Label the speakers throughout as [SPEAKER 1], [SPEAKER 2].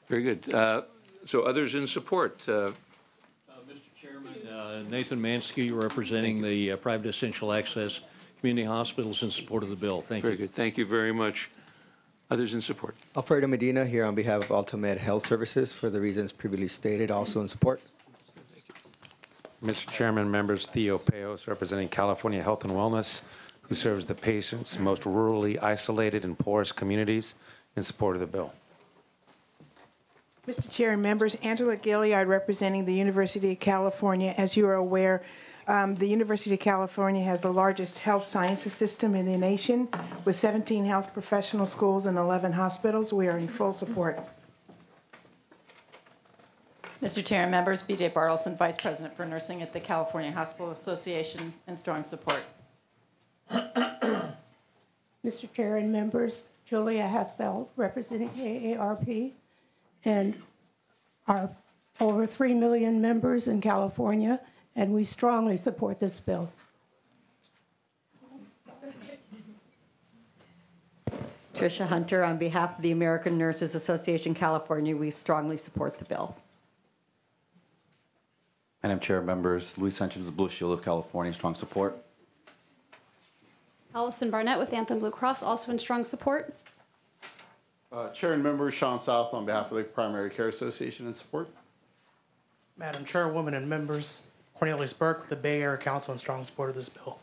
[SPEAKER 1] Very good. So others in support?
[SPEAKER 2] Mr. Chairman, Nathan Mansky, representing the private essential access community hospitals in support of the bill. Thank you.
[SPEAKER 1] Very good. Thank you very much. Others in support?
[SPEAKER 3] Alfredo Medina here on behalf of Ultimate Health Services for the reasons previously stated, also in support.
[SPEAKER 4] Mr. Chairman, members, Theo Peos, representing California Health and Wellness, who serves the patients in most rurally isolated and poorest communities, in support of the bill.
[SPEAKER 5] Mr. Chair and members, Angela Gilliard representing the University of California. As you are aware, the University of California has the largest health sciences system in the nation with 17 health professional schools and 11 hospitals. We are in full support.
[SPEAKER 6] Mr. Chair and members, B.J. Bartleson, Vice President for Nursing at the California Hospital Association, in strong support.
[SPEAKER 7] Mr. Chair and members, Julia Hassel, representing AARP, and our over 3 million members in California, and we strongly support this bill.
[SPEAKER 8] Tricia Hunter, on behalf of the American Nurses Association California, we strongly support the bill.
[SPEAKER 9] Madam Chair, members, Luis Sanchez with Blue Shield of California, strong support.
[SPEAKER 10] Allison Barnett with Anthem Blue Cross, also in strong support.
[SPEAKER 11] Chair and members, Sean South on behalf of the Primary Care Association in support.
[SPEAKER 12] Madam Chairwoman and members, Cornelius Burke with the Bay Area Council in strong support of this bill.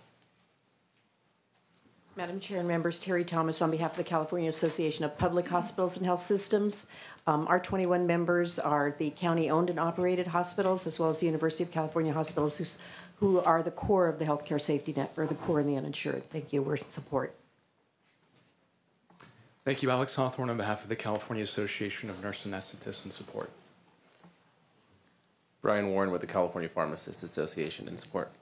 [SPEAKER 13] Madam Chair and members, Terry Thomas on behalf of the California Association of Public Hospitals and Health Systems. Our 21 members are the county-owned and operated hospitals, as well as the University of California hospitals, who are the core of the healthcare safety net for the poor and the uninsured. Thank you. We're in support.
[SPEAKER 14] Thank you, Alex Hawthorne, on behalf of the California Association of Nurse Anesthetists in support.
[SPEAKER 15] Brian Warren with the California Pharmacists Association in support.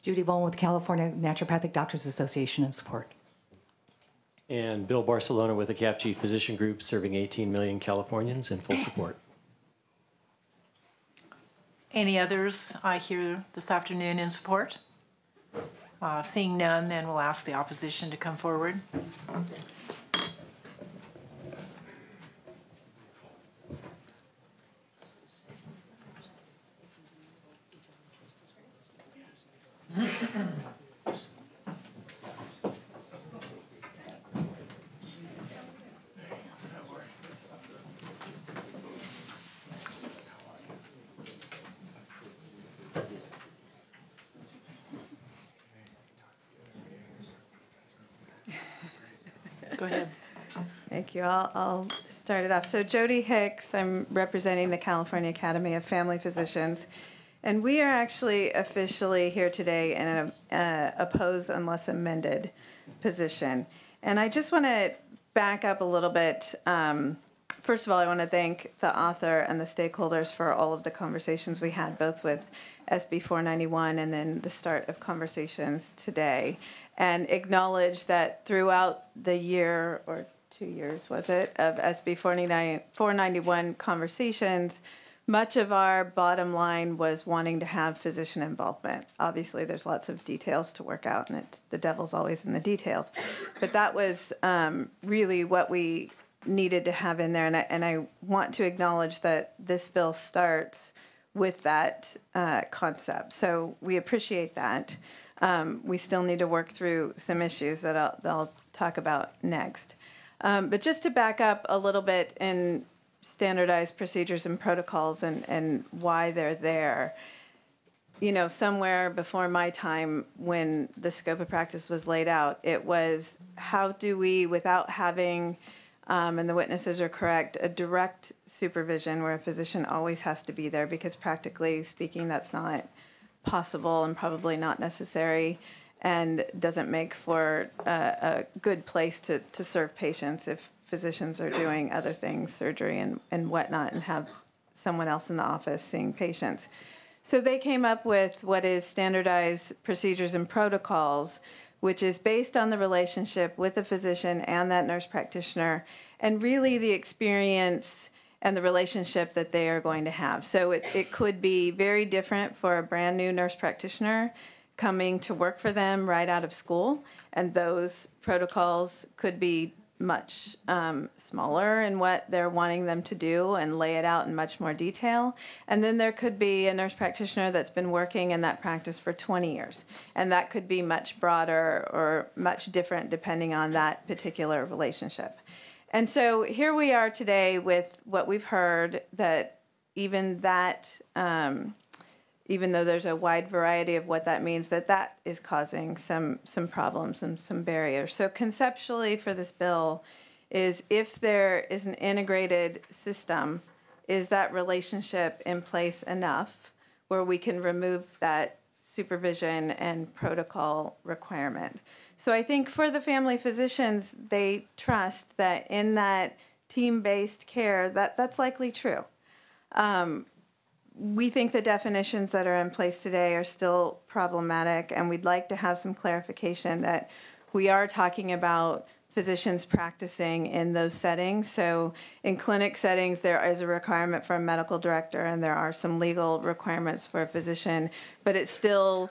[SPEAKER 16] Judy Bowen with the California Naturopathic Doctors Association in support.
[SPEAKER 17] And Bill Barcelona with the CAPG Physician Group, serving 18 million Californians, in full support.
[SPEAKER 18] Any others here this afternoon in support? Seeing none, then we'll ask the opposition to come forward. Go ahead.
[SPEAKER 19] Thank you. I'll start it off. So Jody Hicks, I'm representing the California Academy of Family Physicians, and we are actually officially here today in an opposed unless amended position. And I just want to back up a little bit. First of all, I want to thank the author and the stakeholders for all of the conversations we had, both with SB 491 and then the start of conversations today, and acknowledge that throughout the year, or 2 years was it, of SB 491 conversations, much of our bottom line was wanting to have physician involvement. Obviously, there's lots of details to work out, and the devil's always in the details. But that was really what we needed to have in there, and I want to acknowledge that this bill starts with that concept. So we appreciate that. We still need to work through some issues that I'll talk about next. But just to back up a little bit in standardized procedures and protocols and why they're there. You know, somewhere before my time when the scope of practice was laid out, it was how do we, without having, and the witnesses are correct, a direct supervision where a physician always has to be there, because practically speaking, that's not possible and probably not necessary, and doesn't make for a good place to serve patients if physicians are doing other things, surgery and whatnot, and have someone else in the office seeing patients. So they came up with what is standardized procedures and protocols, which is based on the relationship with the physician and that nurse practitioner, and really the experience and the relationship that they are going to have. So it could be very different for a brand new nurse practitioner coming to work for them right out of school, and those protocols could be much smaller in what they're wanting them to do and lay it out in much more detail. And then there could be a nurse practitioner that's been working in that practice for 20 years. And that could be much broader or much different depending on that particular relationship. And so here we are today with what we've heard, that even that, even though there's a wide variety of what that means, that is causing some problems and some barriers. So conceptually for this bill is, if there is an integrated system, is that relationship in place enough where we can remove that supervision and protocol requirement? So I think for the family physicians, they trust that in that team-based care, that's likely true. We think the definitions that are in place today are still problematic, and we'd like to have some clarification that we are talking about physicians practicing in those settings. So in clinic settings, there is a requirement for a medical director, and there are some legal requirements for a physician, but it still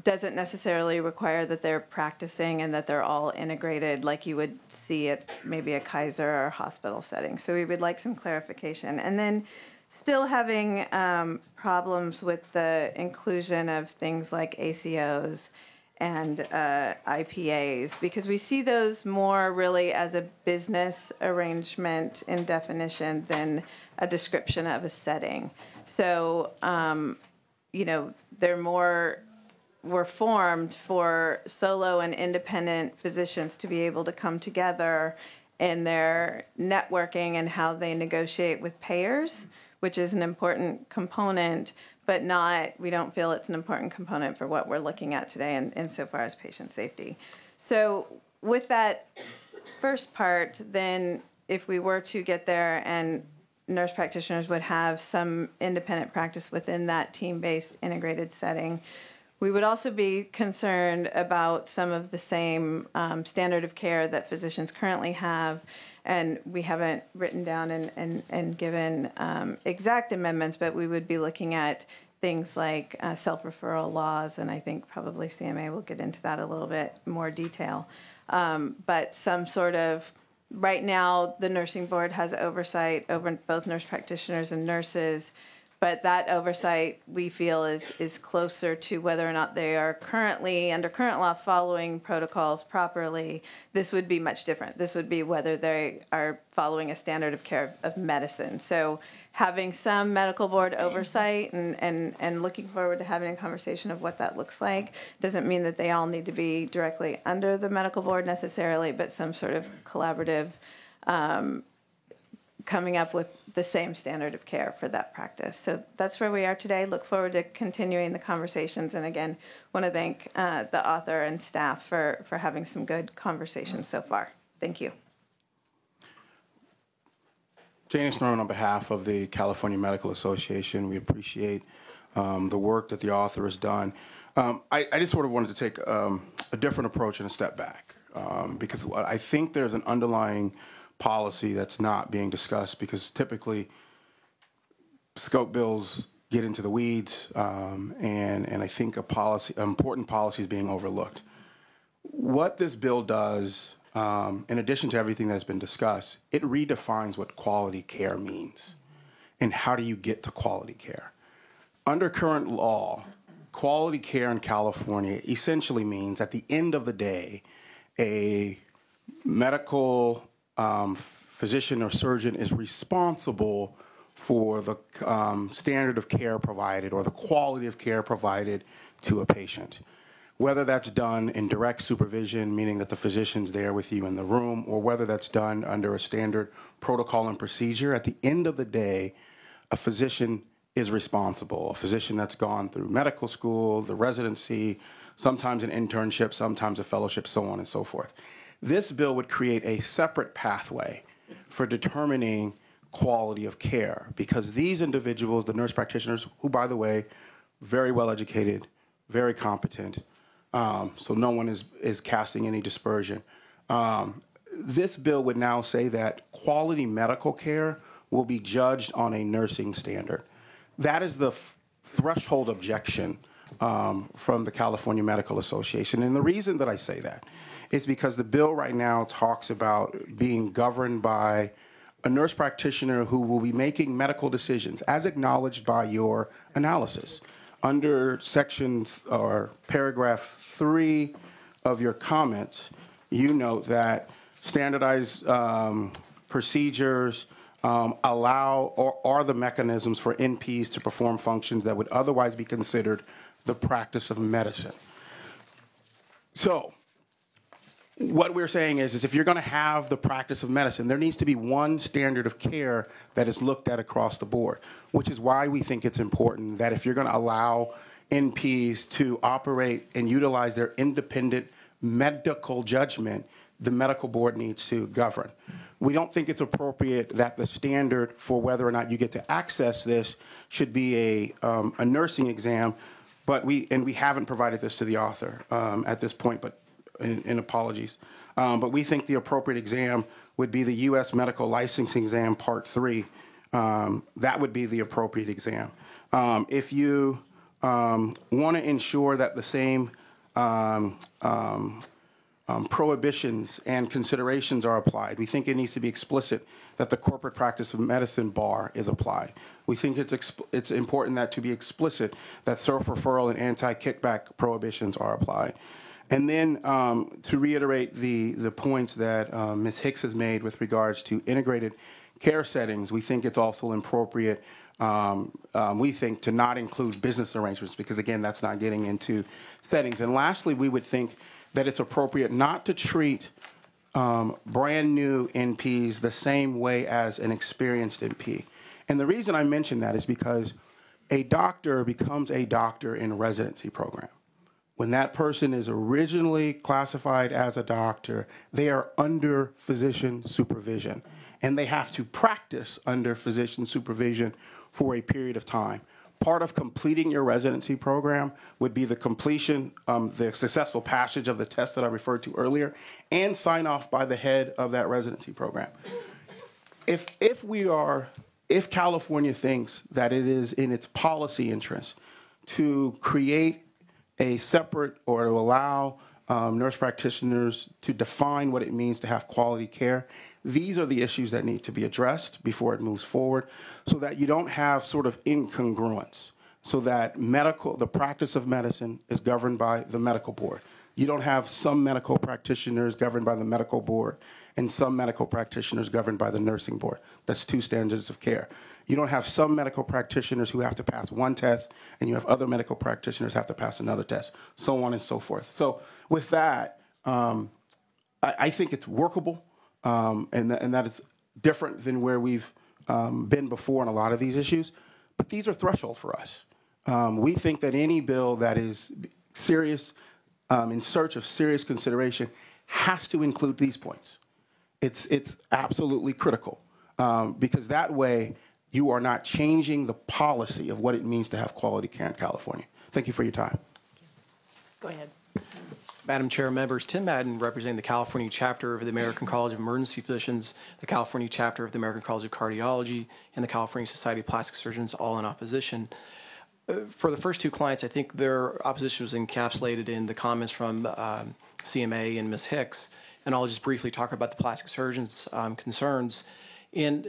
[SPEAKER 19] doesn't necessarily require that they're practicing and that they're all integrated like you would see at maybe a Kaiser or hospital setting. So we would like some clarification. And then still having problems with the inclusion of things like ACOs and IPAs, because we see those more really as a business arrangement in definition than a description of a setting. So, they're more were formed for solo and independent physicians to be able to come together in their networking and how they negotiate with payers, which is an important component, but we don't feel it's an important component for what we're looking at today insofar as patient safety. So with that first part, then if we were to get there and nurse practitioners would have some independent practice within that team-based integrated setting, we would also be concerned about some of the same standard of care that physicians currently have, and we haven't written down and given exact amendments, but we would be looking at things like self-referral laws, and I think probably CMA will get into that a little bit more detail. But some sort of, right now the nursing board has oversight over both nurse practitioners and nurses, but that oversight we feel is closer to whether or not they are currently, under current law, following protocols properly. This would be much different. This would be whether they are following a standard of care of medicine. So having some medical board oversight and looking forward to having a conversation of what that looks like doesn't mean that they all need to be directly under the medical board necessarily, but some sort of collaborative coming up with the same standard of care for that practice. So that's where we are today. Look forward to continuing the conversations. And again, want to thank the author and staff for having some good conversations so far. Thank you.
[SPEAKER 20] Janice Norman on behalf of the California Medical Association. We appreciate the work that the author has done. I just sort of wanted to take a different approach and a step back because I think there's an underlying policy that's not being discussed, because typically scope bills get into the weeds, and I think important policy is being overlooked. What this bill does, in addition to everything that's been discussed, it redefines what quality care means and how do you get to quality care. Under current law, quality care in California essentially means at the end of the day, a medical physician or surgeon is responsible for the standard of care provided or the quality of care provided to a patient. Whether that's done in direct supervision, meaning that the physician's there with you in the room, or whether that's done under a standard protocol and procedure, at the end of the day, a physician is responsible. A physician that's gone through medical school, the residency, sometimes an internship, sometimes a fellowship, so on and so forth. This bill would create a separate pathway for determining quality of care, because these individuals, the nurse practitioners, who, by the way, very well educated, very competent, so no one is casting any dispersion. This bill would now say that quality medical care will be judged on a nursing standard. That is the threshold objection from the California Medical Association. And the reason that I say that is because the bill right now talks about being governed by a nurse practitioner who will be making medical decisions as acknowledged by your analysis. Under section or paragraph 3 of your comments, you note that standardized procedures allow or are the mechanisms for NPs to perform functions that would otherwise be considered the practice of medicine. So what we're saying is if you're going to have the practice of medicine, there needs to be one standard of care that is looked at across the board, which is why we think it's important that if you're going to allow NPs to operate and utilize their independent medical judgment, the medical board needs to govern. We don't think it's appropriate that the standard for whether or not you get to access this should be a nursing exam, but we haven't provided this to the author at this point, but in apologies. But we think the appropriate exam would be the U.S. Medical Licensing Exam Part 3. That would be the appropriate exam. If you want to ensure that the same prohibitions and considerations are applied, we think it needs to be explicit that the corporate practice of medicine bar is applied. We think it's important that to be explicit that self-referral and anti-kickback prohibitions are applied. And then to reiterate the points that Ms. Hicks has made with regards to integrated care settings, we think it's also appropriate, we think, to not include business arrangements because, again, that's not getting into settings. And lastly, we would think that it's appropriate not to treat brand new NPs the same way as an experienced NP. And the reason I mention that is because a doctor becomes a doctor in a residency program. When that person is originally classified as a doctor, they are under physician supervision, and they have to practice under physician supervision for a period of time. Part of completing your residency program would be the completion, the successful passage of the test that I referred to earlier, and sign off by the head of that residency program. If California thinks that it is in its policy interest to create a separate or to allow nurse practitioners to define what it means to have quality care, these are the issues that need to be addressed before it moves forward so that you don't have sort of incongruence, so that the practice of medicine is governed by the medical board. You don't have some medical practitioners governed by the medical board and some medical practitioners governed by the nursing board. That's two standards of care. You don't have some medical practitioners who have to pass one test, and you have other medical practitioners have to pass another test, so on and so forth. So with that, I think it's workable, and that it's different than where we've been before on a lot of these issues. But these are threshold for us. We think that any bill that is serious, in search of serious consideration, has to include these points. It's absolutely critical, because that way, you are not changing the policy of what it means to have quality care in California. Thank you for your time.
[SPEAKER 18] Go ahead.
[SPEAKER 14] Madam Chair, members, Tim Madden, representing the California chapter of the American College of Emergency Physicians, the California chapter of the American College of Cardiology, and the California Society of Plastic Surgeons, all in opposition. For the first two clients, I think their opposition was encapsulated in the comments from CMA and Ms. Hicks, and I'll just briefly talk about the plastic surgeons' concerns. And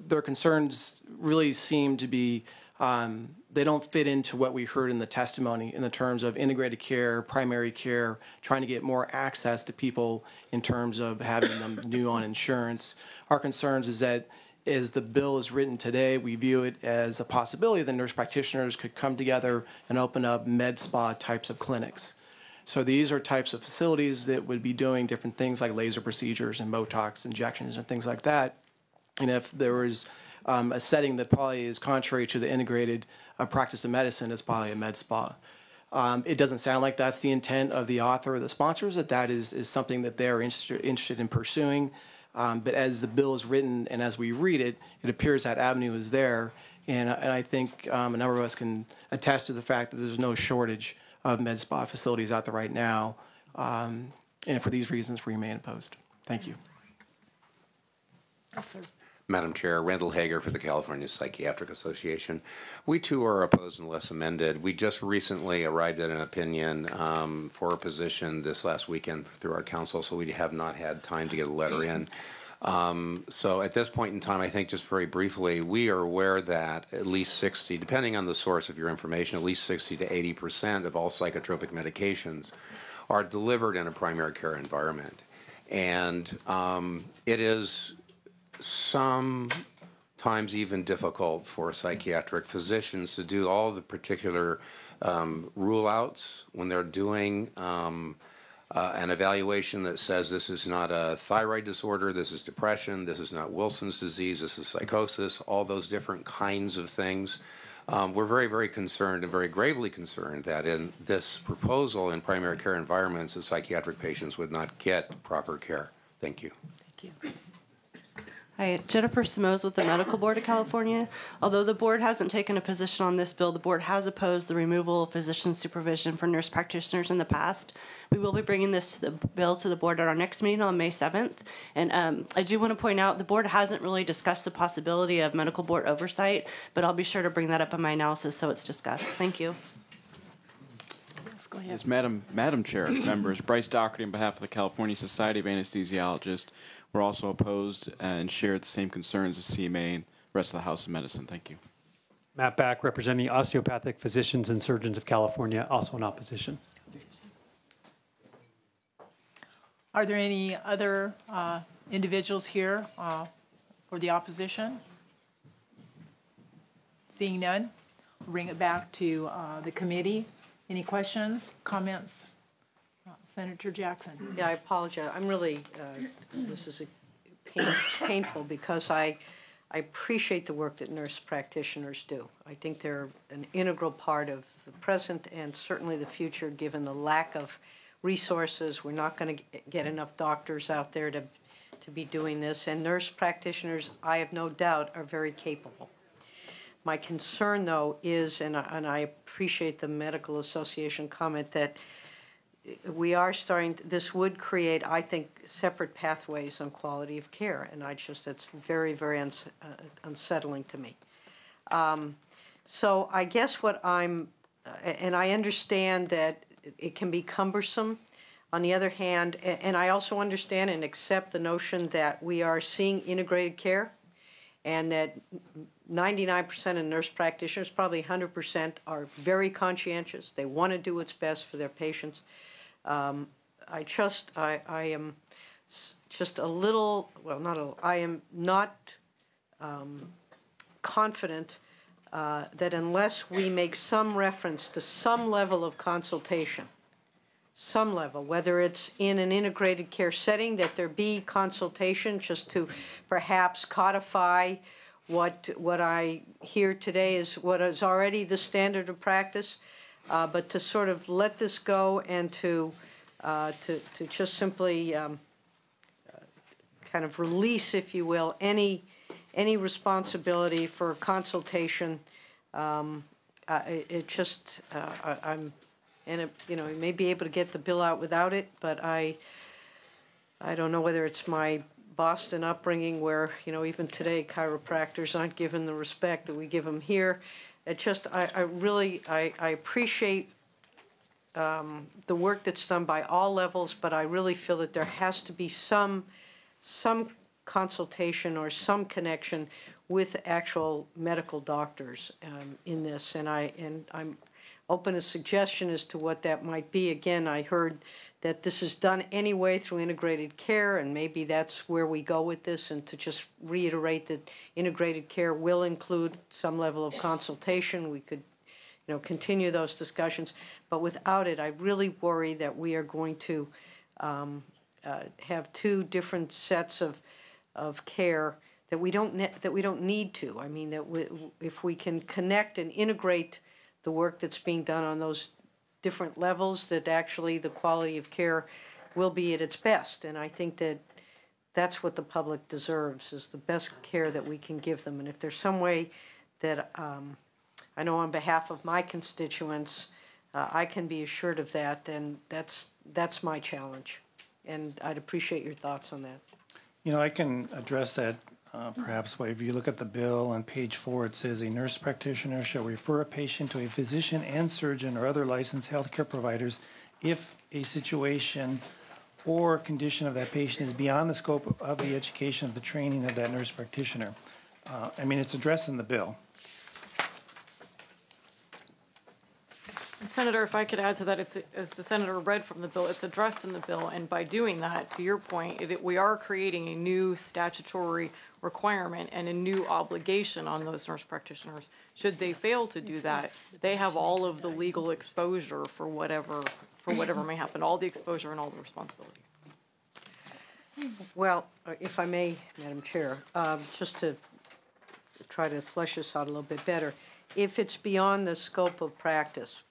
[SPEAKER 14] their concerns really seem to be, they don't fit into what we heard in the testimony in the terms of integrated care, primary care, trying to get more access to people in terms of having them new on insurance. Our concerns is that as the bill is written today, we view it as a possibility that nurse practitioners could come together and open up med spa types of clinics. So these are types of facilities that would be doing different things like laser procedures and Botox injections and things like that. And if there was a setting that probably is contrary to the integrated practice of medicine, it's probably a med spa. It doesn't sound like that's the intent of the author or the sponsors, that is something that they're interested in pursuing. But as the bill is written and as we read it, it appears that avenue is there. And I think a number of us can attest to the fact that there's no shortage of med spa facilities out there right now. And for these reasons, we remain opposed. Thank you.
[SPEAKER 18] Yes, sir.
[SPEAKER 21] Madam Chair, Randall Hager for the California Psychiatric Association. We too are opposed unless amended. We just recently arrived at an opinion for a position this last weekend through our council, so we have not had time to get a letter in. So at this point in time, I think just very briefly, we are aware that at least 60, depending on the source of your information, at least 60 to 80% of all psychotropic medications are delivered in a primary care environment. And it is sometimes even difficult for psychiatric physicians to do all the particular rule outs when they're doing an evaluation that says this is not a thyroid disorder, this is depression, this is not Wilson's disease, this is psychosis, all those different kinds of things. We're very, very concerned and very gravely concerned that in this proposal in primary care environments, the psychiatric patients would not get proper care. Thank you.
[SPEAKER 22] Thank you. Hi, Jennifer Simoes with the Medical Board of California. Although the board hasn't taken a position on this bill, the board has opposed the removal of physician supervision for nurse practitioners in the past. We will be bringing this bill to the board at our next meeting on May 7th. And I do want to point out the board hasn't really discussed the possibility of medical board oversight, but I'll be sure to bring that up in my analysis so it's discussed. Thank you. Go ahead.
[SPEAKER 23] Yes, Madam Chair, members, Bryce Doherty on behalf of the California Society of Anesthesiologists. We're also opposed and share the same concerns as CMA and the rest of the House of Medicine. Thank you.
[SPEAKER 24] Matt Back, representing Osteopathic Physicians and Surgeons of California, also in opposition.
[SPEAKER 18] Are there any other individuals here for the opposition? Seeing none, we'll bring it back to the committee. Any questions, comments? Senator Jackson.
[SPEAKER 25] Yeah, I apologize. I'm really, this is painful because I appreciate the work that nurse practitioners do. I think they're an integral part of the present and certainly the future, given the lack of resources. We're not going to get enough doctors out there to be doing this. And nurse practitioners, I have no doubt, are very capable. My concern, though, is, and I appreciate the Medical Association comment, that we are starting, this would create, I think, separate pathways on quality of care, and that's very, very unsettling to me. So I guess what I'm, and I understand that it can be cumbersome. On the other hand, and I also understand and accept the notion that we are seeing integrated care, and that 99% of nurse practitioners, probably 100%, are very conscientious. They want to do what's best for their patients. I am just a little, well, not a little, I am not confident that unless we make some reference to some level of consultation, some level, whether it's in an integrated care setting, that there be consultation just to perhaps codify what I hear today is what is already the standard of practice, but to sort of let this go and to just simply kind of release, if you will, any responsibility for consultation. It just you may be able to get the bill out without it, but I don't know whether it's my Boston upbringing where, even today chiropractors aren't given the respect that we give them here. It just, I really appreciate the work that's done by all levels, but I really feel that there has to be some consultation or some connection with actual medical doctors in this, and I'm open to suggestion as to what that might be. Again, I heard that this is done anyway through integrated care, and maybe that's where we go with this, and to just reiterate that integrated care will include some level of consultation. We could continue those discussions, but without it, I really worry that we are going to have two different sets of care that we don't need to. I mean, if we can connect and integrate the work that's being done on those different levels, that actually the quality of care will be at its best. And I think that that's what the public deserves, is the best care that we can give them. And if there's some way that I know on behalf of my constituents, I can be assured of that, then that's my challenge. And I'd appreciate your thoughts on that.
[SPEAKER 26] I can address that
[SPEAKER 1] Perhaps if you look at the bill on page 4, it says a nurse practitioner shall refer a patient to a physician and surgeon or other licensed healthcare providers if a situation or condition of that patient is beyond the scope of the education of the training of that nurse practitioner. I mean, it's addressed in the bill.
[SPEAKER 2] Senator, if I could add to that, it's, as the senator read from the bill, it's addressed in the bill, and by doing that, to your point, we are creating a new statutory requirement and a new obligation on those nurse practitioners. Should they fail to do that, they have all of the legal exposure for whatever may happen, all the exposure and all the responsibility.
[SPEAKER 25] Well, if I may, Madam Chair, just to try to flesh this out a little bit better, if it's beyond the scope of practice,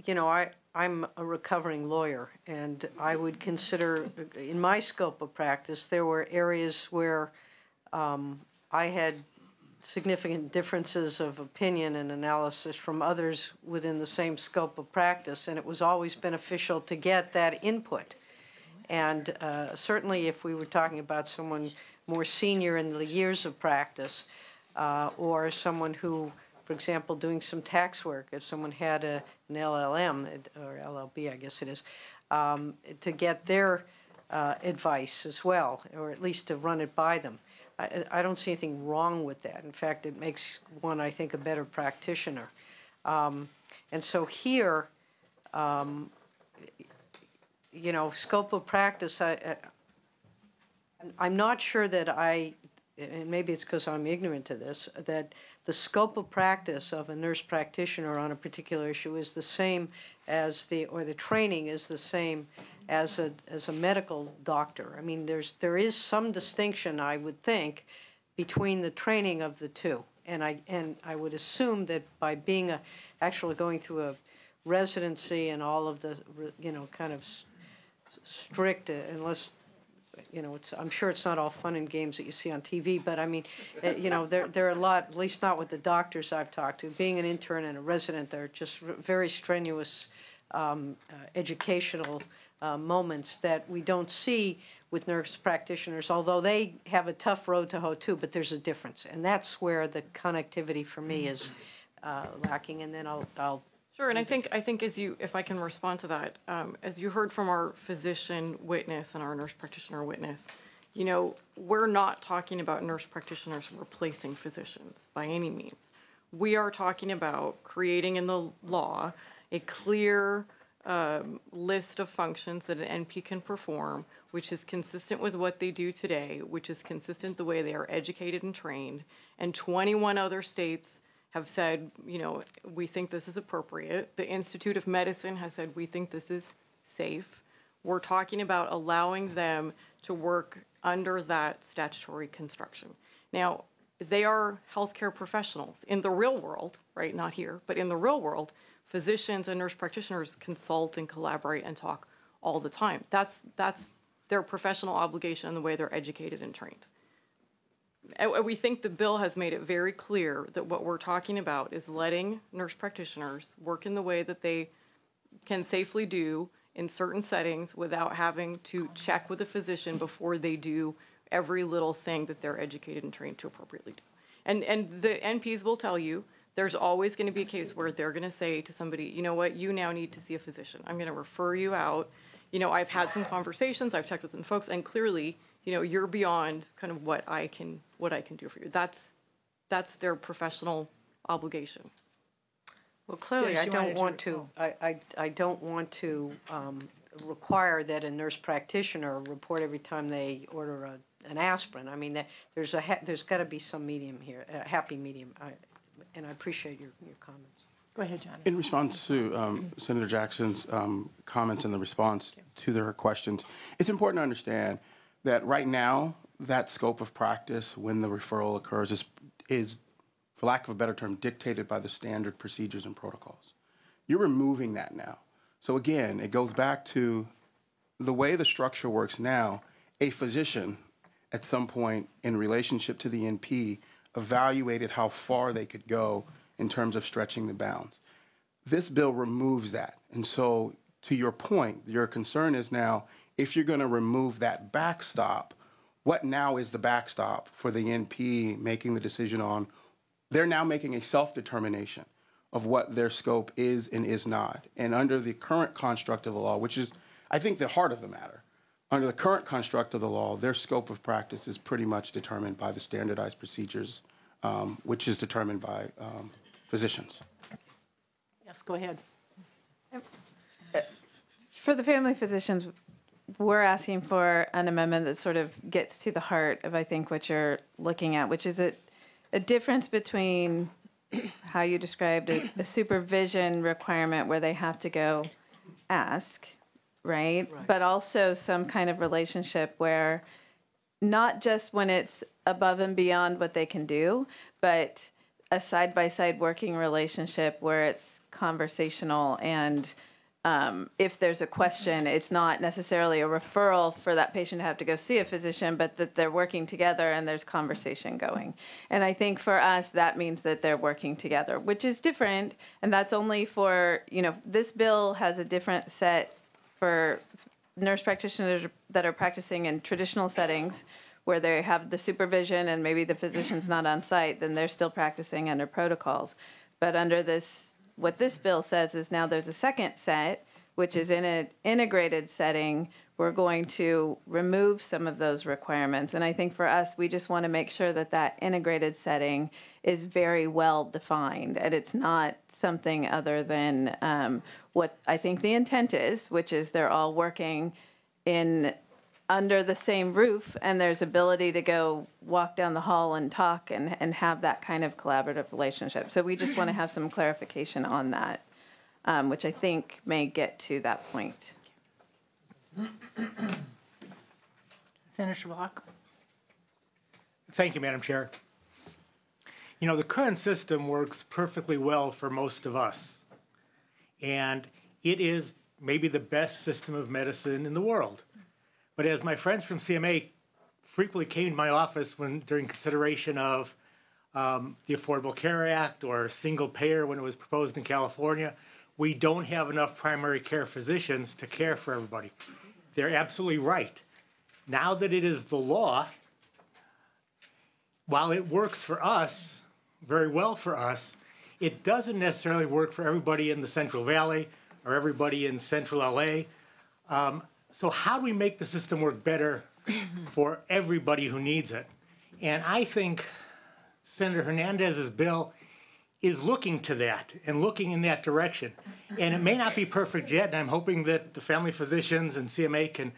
[SPEAKER 25] you know, I'm a recovering lawyer, and I would consider, in my scope of practice, there were areas where I had significant differences of opinion and analysis from others within the same scope of practice, and it was always beneficial to get that input. And certainly if we were talking about someone more senior in the years of practice, or someone who, for example, doing some tax work, if someone had an LLM, or LLB, I guess it is, to get their advice as well, or at least to run it by them. I don't see anything wrong with that. In fact, it makes one, I think, a better practitioner. And so here, you know, scope of practice, I'm not sure that and maybe it's because I'm ignorant to this, that the scope of practice of a nurse practitioner on a particular issue is the same as the training is the same as a medical doctor. I mean, there is some distinction, I would think, between the training of the two. And I would assume that by being actually going through a residency and all of the, you know, kind of strict, unless, you know, I'm sure it's not all fun and games that you see on TV, but I mean, you know, there are a lot, at least not with the doctors I've talked to. Being an intern and a resident, they're just very strenuous educational moments that we don't see with nurse practitioners, although they have a tough road to hoe too, but there's a difference. And that's where the connectivity for me is lacking. And then I'll
[SPEAKER 2] Sure, and I think if I can respond to that, as you heard from our physician witness and our nurse practitioner witness, you know, we're not talking about nurse practitioners replacing physicians by any means. We are talking about creating in the law a clear list of functions that an NP can perform, which is consistent with what they do today, which is consistent the way they are educated and trained, and 21 other states have said, you know, we think this is appropriate. The Institute of Medicine has said, we think this is safe. We're talking about allowing them to work under that statutory construction. Now, they are healthcare professionals. In the real world, right, not here, but in the real world, physicians and nurse practitioners consult and collaborate and talk all the time. That's their professional obligation and the way they're educated and trained. We think the bill has made it very clear that what we're talking about is letting nurse practitioners work in the way that they can safely do in certain settings without having to check with a physician before they do every little thing that they're educated and trained to appropriately do. And the NPs will tell you there's always going to be a case where they're going to say to somebody, you know what, you now need to see a physician. I'm going to refer you out. You know, I've had some conversations, I've checked with some folks, and clearly, you know, you're beyond kind of what I can do for you. That's their professional obligation.
[SPEAKER 25] Well, clearly, I don't want to. I don't want to require that a nurse practitioner report every time they order an aspirin. I mean, there's got to be some medium here, a happy medium. And I appreciate your comments.
[SPEAKER 18] Go ahead, John.
[SPEAKER 20] In response to Senator Jackson's comments and the response to her questions, it's important to understand that right now, that scope of practice when the referral occurs is, for lack of a better term, dictated by the standard procedures and protocols. You're removing that now. So again, it goes back to the way the structure works now. A physician, at some point in relationship to the NP, evaluated how far they could go in terms of stretching the bounds. This bill removes that. And so, to your point, your concern is now, if you're going to remove that backstop, what now is the backstop for the NP making the decision on? They're now making a self-determination of what their scope is and is not. And under the current construct of the law, which is, I think, the heart of the matter, under the current construct of the law, their scope of practice is pretty much determined by the standardized procedures, which is determined by physicians.
[SPEAKER 18] Yes, go ahead.
[SPEAKER 19] For the family physicians, we're asking for an amendment that sort of gets to the heart of, I think, what you're looking at, which is a difference between how you described a supervision requirement where they have to go ask, right? But also some kind of relationship where not just when it's above and beyond what they can do, but a side-by-side working relationship where it's conversational and if there's a question, it's not necessarily a referral for that patient to have to go see a physician, but that they're working together and there's conversation going. And I think for us, that means that they're working together, which is different. And that's only for, this bill has a different set for nurse practitioners that are practicing in traditional settings where they have the supervision and maybe the physician's not on site, then they're still practicing under protocols. But under this, what this bill says is now there's a second set, which is in an integrated setting. We're going to remove some of those requirements. And I think for us, we just want to make sure that that integrated setting is very well defined and it's not something other than what I think the intent is, which is they're all working in under the same roof and there's ability to go walk down the hall and talk and have that kind of collaborative relationship. So we just want to have some clarification on that, which I think may get to that point.
[SPEAKER 18] Senator Block.
[SPEAKER 3] Thank you, Madam Chair. The current system works perfectly well for most of us. And it is maybe the best system of medicine in the world. But as my friends from CMA frequently came to my office during consideration of the Affordable Care Act or single payer when it was proposed in California, we don't have enough primary care physicians to care for everybody. They're absolutely right. Now that it is the law, while it works for us, very well for us, it doesn't necessarily work for everybody in the Central Valley or everybody in Central LA. So how do we make the system work better for everybody who needs it? And I think Senator Hernandez's bill is looking to that and looking in that direction. And it may not be perfect yet, and I'm hoping that the family physicians and CMA can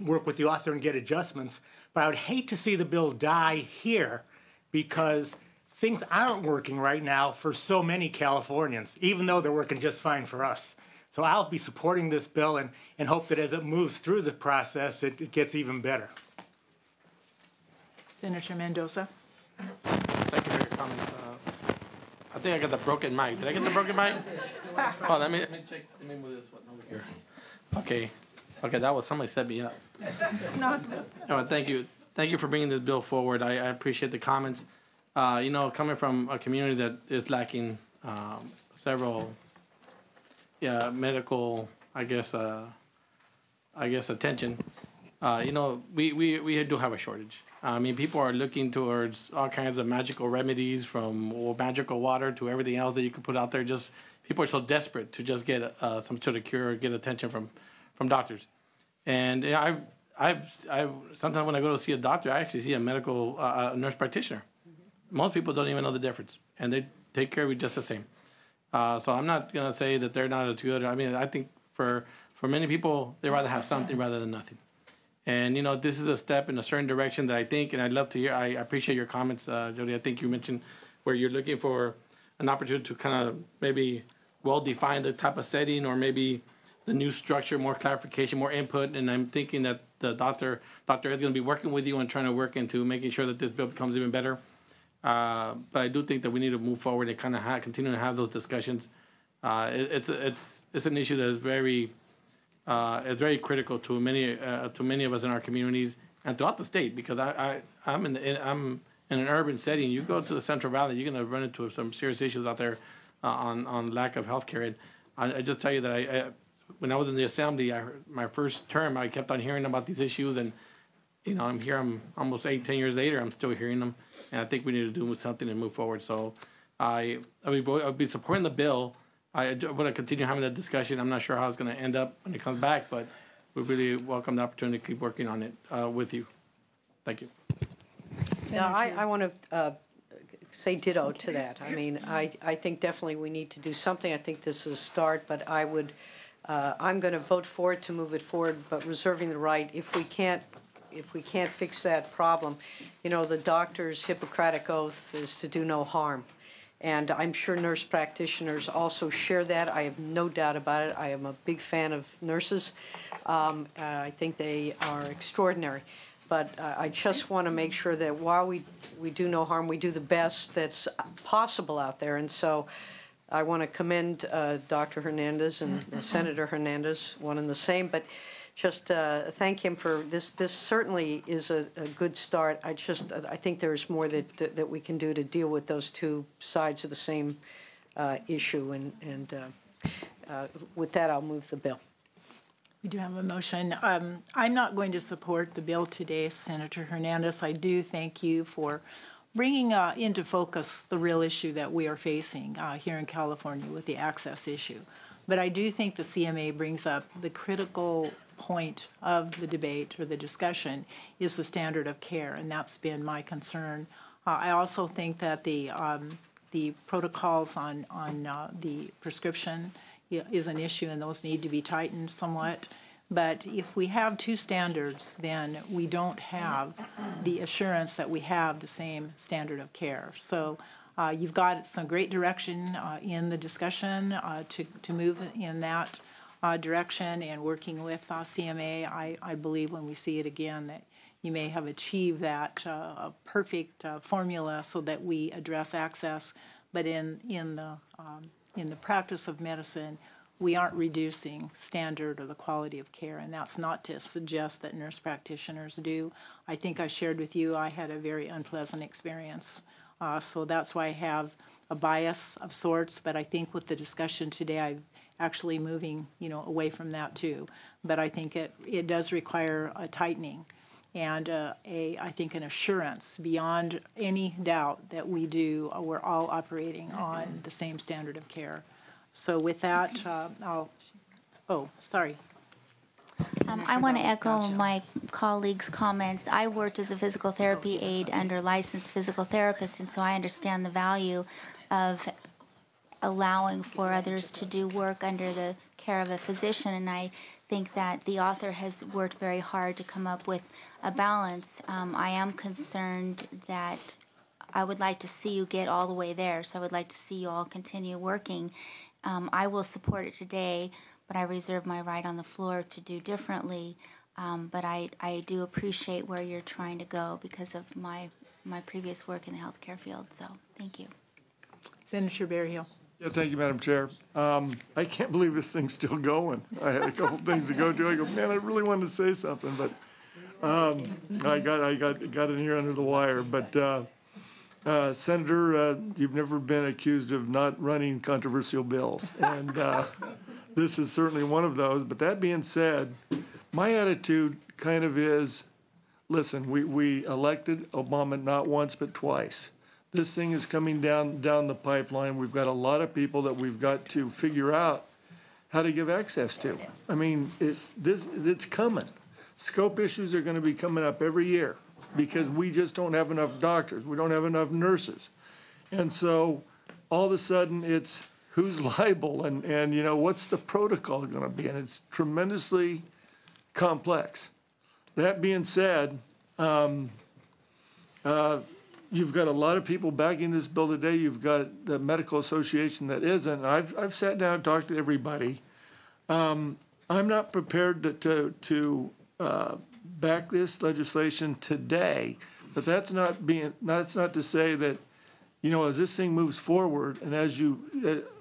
[SPEAKER 3] work with the author and get adjustments. But I would hate to see the bill die here because things aren't working right now for so many Californians, even though they're working just fine for us. So I'll be supporting this bill and hope that as it moves through the process, it gets even better.
[SPEAKER 18] Senator Mendoza.
[SPEAKER 4] Thank you for your comments. I think I got the broken mic. Did I get the broken mic? Oh, let me check. Let me move this one over here. Okay. Okay, that was somebody set me up. No, thank you. Thank you for bringing this bill forward. I appreciate the comments. Coming from a community that is lacking several medical, I guess attention. We do have a shortage. I mean, people are looking towards all kinds of magical remedies, from magical water to everything else that you could put out there. Just people are so desperate to just get some sort of cure, get attention from doctors. And I've sometimes when I go to see a doctor, I actually see a medical nurse practitioner. Most people don't even know the difference, and they take care of you just the same. So I'm not going to say that they're not as good. I mean, I think for many people, they rather have something rather than nothing. And, this is a step in a certain direction that I think, and I'd love to hear, I appreciate your comments, Jody. I think you mentioned where you're looking for an opportunity to kind of maybe well-define the type of setting or maybe the new structure, more clarification, more input. And I'm thinking that the Dr. Ed's going to be working with you and trying to work into making sure that this bill becomes even better. But I do think that we need to move forward and kind of continue to have those discussions. It's an issue that is very critical to many of us in our communities and throughout the state. Because I'm in an urban setting. You go to the Central Valley, you're going to run into some serious issues out there on lack of health care. And I just tell you that when I was in the assembly, my first term, I kept on hearing about these issues, and you know, I'm almost 10 years later, I'm still hearing them, and I think we need to do something and move forward. So I'll be supporting the bill. I want to continue having that discussion. I'm not sure how it's going to end up when it comes back, but we really welcome the opportunity to keep working on it with you. Thank you.
[SPEAKER 25] Yeah, I want to say ditto to that. I mean, I think definitely we need to do something. I think this is a start, but I'm going to vote for it to move it forward, but reserving the right if we can't fix that problem. You know, the doctor's Hippocratic oath is to do no harm. And I'm sure nurse practitioners also share that. I have no doubt about it. I am a big fan of nurses. I think they are extraordinary. But I just want to make sure that while we do no harm, we do the best that's possible out there. And so I want to commend Dr. Hernandez and Senator Hernandez, one and the same. But just thank him for this. This certainly is a good start. I think there's more that we can do to deal with those two sides of the same issue. And with that, I'll move the bill.
[SPEAKER 18] We do have a motion. I'm not going to support the bill today, Senator Hernandez. I do thank you for bringing into focus the real issue that we are facing here in California with the access issue. But I do think the CMA brings up the critical point of the debate or the discussion is the standard of care, and that's been my concern. I also think that the protocols on the prescription is an issue, and those need to be tightened somewhat. But if we have two standards, then we don't have the assurance that we have the same standard of care. So you've got some great direction in the discussion to move in that direction, and working with CMA, I believe when we see it again that you may have achieved that perfect formula so that we address access, but in the practice of medicine, we aren't reducing standard or the quality of care, and that's not to suggest that nurse practitioners do. I think I shared with you I had a very unpleasant experience, so that's why I have a bias of sorts, but I think with the discussion today, I'm actually moving, away from that too. But I think it does require a tightening and I think an assurance beyond any doubt that we're all operating on the same standard of care. So with that, sorry.
[SPEAKER 5] I want to echo my colleagues' comments. I worked as a physical therapy aide under licensed physical therapists, and so I understand the value of allowing for others to do work under the care of a physician, and I think that the author has worked very hard to come up with a balance. I am concerned that I would like to see you get all the way there, so I would like to see you all continue working. I will support it today, but I reserve my right on the floor to do differently. But I do appreciate where you're trying to go because of my previous work in the healthcare field, so thank you.
[SPEAKER 18] Senator Berryhill.
[SPEAKER 6] Yeah, thank you, Madam Chair. I can't believe this thing's still going. I had a couple things to go to. I go, man, I really wanted to say something, but I got in here under the wire. But Senator, you've never been accused of not running controversial bills, and this is certainly one of those. But that being said, my attitude kind of is, listen, we elected Obama not once but twice. This thing is coming down the pipeline. We've got a lot of people that we've got to figure out how to give access to. I mean, it's coming. Scope issues are going to be coming up every year because we just don't have enough doctors. We don't have enough nurses. And so all of a sudden it's who's liable and what's the protocol going to be? And it's tremendously complex. That being said, you've got a lot of people backing this bill today. You've got the medical association that isn't. I've sat down and talked to everybody. I'm not prepared to back this legislation today, but that's not to say that, as this thing moves forward, and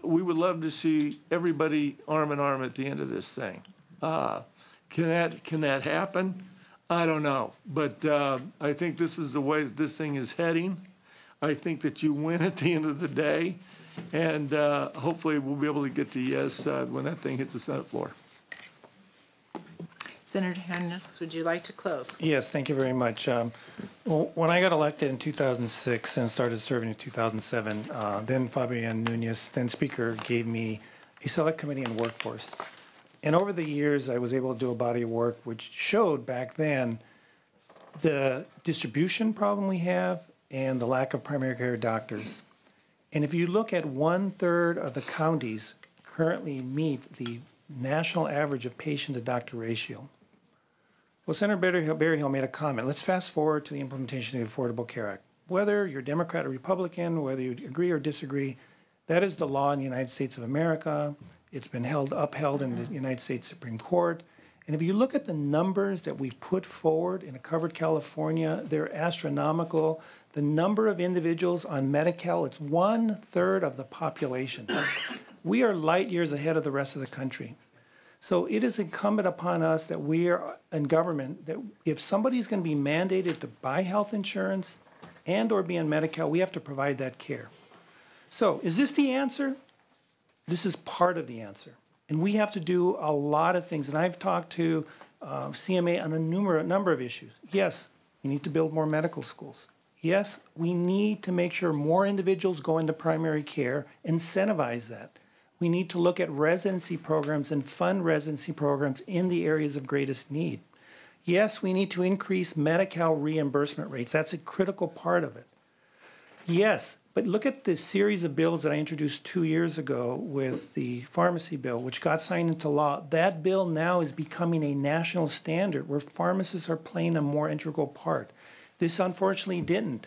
[SPEAKER 6] we would love to see everybody arm in arm at the end of this thing. Can that happen? I don't know, but I think this is the way that this thing is heading. I think that you win at the end of the day, and hopefully we'll be able to get to yes when that thing hits the Senate floor.
[SPEAKER 18] Senator Hernandez, would you like to close?
[SPEAKER 1] Yes, thank you very much. Well, when I got elected in 2006 and started serving in 2007, then Fabian Nunez, then Speaker, gave me a select committee on workforce. And over the years, I was able to do a body of work which showed back then the distribution problem we have and the lack of primary care doctors. And if you look at 1/3 of the counties currently meet the national average of patient to doctor ratio. Well, Senator Berryhill made a comment. Let's fast forward to the implementation of the Affordable Care Act. Whether you're Democrat or Republican, whether you agree or disagree, that is the law in the United States of America. It's been upheld in the United States Supreme Court. And if you look at the numbers that we've put forward in a covered California, they're astronomical. The number of individuals on Medi-Cal, it's 1/3 of the population. We are light years ahead of the rest of the country. So it is incumbent upon us that we are in government, that if somebody's going to be mandated to buy health insurance and or be on Medi-Cal, we have to provide that care. So is this the answer? This is part of the answer. And we have to do a lot of things. And I've talked to CMA on a number of issues. Yes, we need to build more medical schools. Yes, we need to make sure more individuals go into primary care, incentivize that. We need to look at residency programs and fund residency programs in the areas of greatest need. Yes, we need to increase Medi-Cal reimbursement rates. That's a critical part of it. Yes, but look at this series of bills that I introduced 2 years ago with the pharmacy bill, which got signed into law. That bill now is becoming a national standard where pharmacists are playing a more integral part. This unfortunately didn't.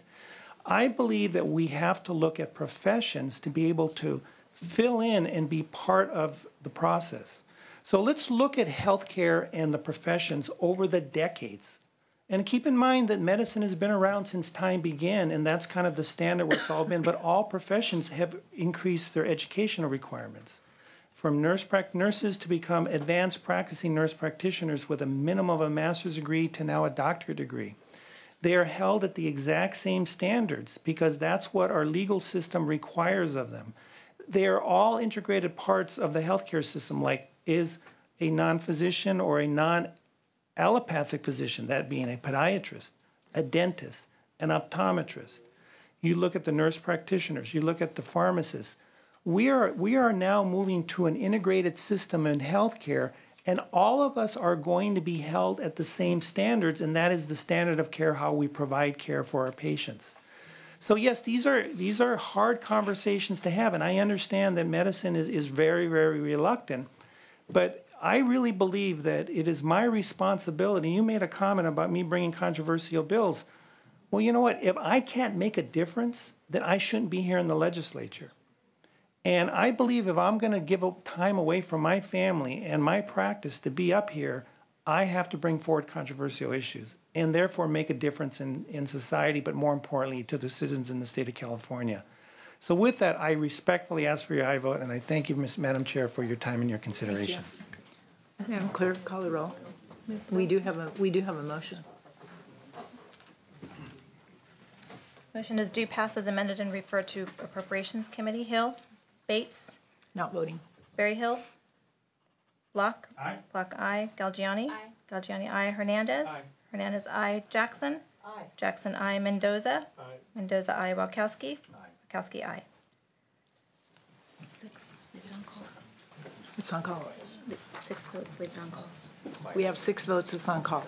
[SPEAKER 1] I believe that we have to look at professions to be able to fill in and be part of the process. So let's look at healthcare and the professions over the decades. And keep in mind that medicine has been around since time began, and that's kind of the standard where it's all been, but all professions have increased their educational requirements. From nurses to become advanced practicing nurse practitioners with a minimum of a master's degree to now a doctorate degree. They are held at the exact same standards because that's what our legal system requires of them. They are all integrated parts of the healthcare system, like is a non-physician or a non-allopathic physician, that being a podiatrist, a dentist, an optometrist. You look at the nurse practitioners, you look at the pharmacists. We are now moving to an integrated system in healthcare, and all of us are going to be held at the same standards, and that is the standard of care, how we provide care for our patients. So yes, these are hard conversations to have, and I understand that medicine is very, very reluctant, but I really believe that it is my responsibility. You made a comment about me bringing controversial bills. Well, you know what? If I can't make a difference, then I shouldn't be here in the legislature. And I believe if I'm going to give time away from my family and my practice to be up here, I have to bring forward controversial issues and therefore make a difference in society, but more importantly, to the citizens in the state of California. So with that, I respectfully ask for your aye vote, and I thank you, Madam Chair, for your time and your consideration.
[SPEAKER 18] Madam Clerk, call the roll. We do have a motion.
[SPEAKER 7] Motion is due pass as amended and referred to Appropriations Committee. Hill. Bates.
[SPEAKER 18] Not voting.
[SPEAKER 7] Berryhill. Block. Aye. Block aye. Galgiani. Aye. Galgiani aye. Hernandez. Aye. Hernandez aye. Jackson. Aye. Jackson aye. Mendoza. Aye. Mendoza aye. Wachowski. Aye. Wachowski aye. 6. Leave it on call.
[SPEAKER 18] It's on call.
[SPEAKER 7] 6 votes. Leave it on call.
[SPEAKER 18] We have 6 votes. It's on call.